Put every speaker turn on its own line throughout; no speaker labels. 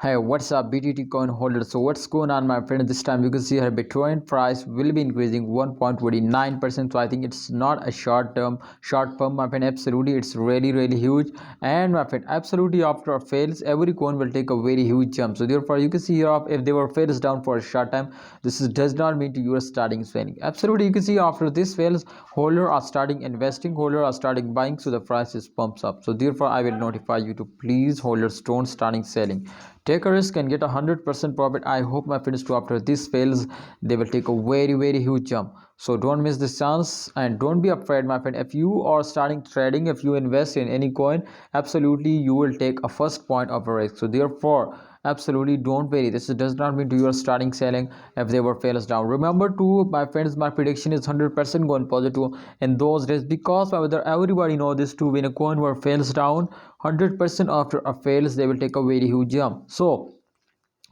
Hey, what's up, BTT coin holder? So what's going on, my friend? This time you can see here Bitcoin price will be increasing 1.29%. So I think it's not a short pump, my friend. Absolutely, it's really huge. And my friend, absolutely after fails, every coin will take a very huge jump. So therefore, you can see here if they were fails down for a short time, does not mean to you are starting selling. Absolutely, you can see after this fails, holder are starting investing, holder are starting buying, so the price is pumps up. So therefore, I will notify you to please holders don't starting selling. Take a risk and get 100% profit. I hope my friends too after this fails they will take a very huge jump. So don't miss this chance and don't be afraid, my friend. If you are starting trading, if you invest in any coin, absolutely you will take a first point of a risk. So therefore absolutely don't worry, this does not mean you are starting selling if they were fails down. Remember to my friends, my prediction is 100% going positive in those days, because whether everybody know this too, when a coin were fails down 100% after a fails they will take a very huge jump. So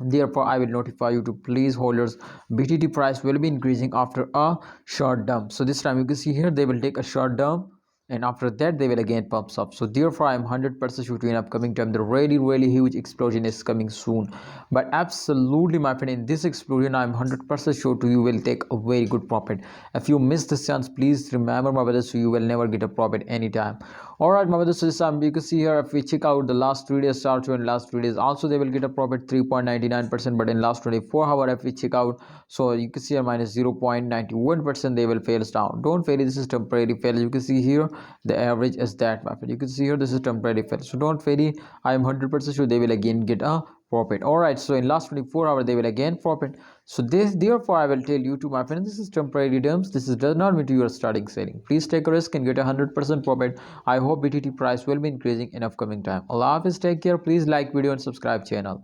therefore I will notify you to please holders, BTT price will be increasing after a short dump. So this time you can see here they will take a short dump and after that they will again pumps up. So therefore I am 100% sure to in upcoming time the really huge explosion is coming soon. But absolutely my friend, in this explosion I am 100% sure to you will take a very good profit. If you miss this chance, please remember my brothers, so you will never get a profit anytime. All right my brothers, so this time you can see here if we check out the last 3 days chart, in last 3 days also they will get a profit 3.99%, but in last 24 hours if we check out, so you can see here minus 0.91% they will fails down. Don't fail, this is temporary fail. You can see here the average is that, my friend. You can see here this is temporary fail, so don't fail. I am 100% sure they will again get a profit. All right, so in last 24 hours they will again profit. So this therefore I will tell you to my friend, this is temporary dumps. This is does not mean you are starting selling. Please take a risk and get 100% profit. I hope BTT price will be increasing in upcoming time. Allah Hafiz, take care. Please like video and subscribe channel.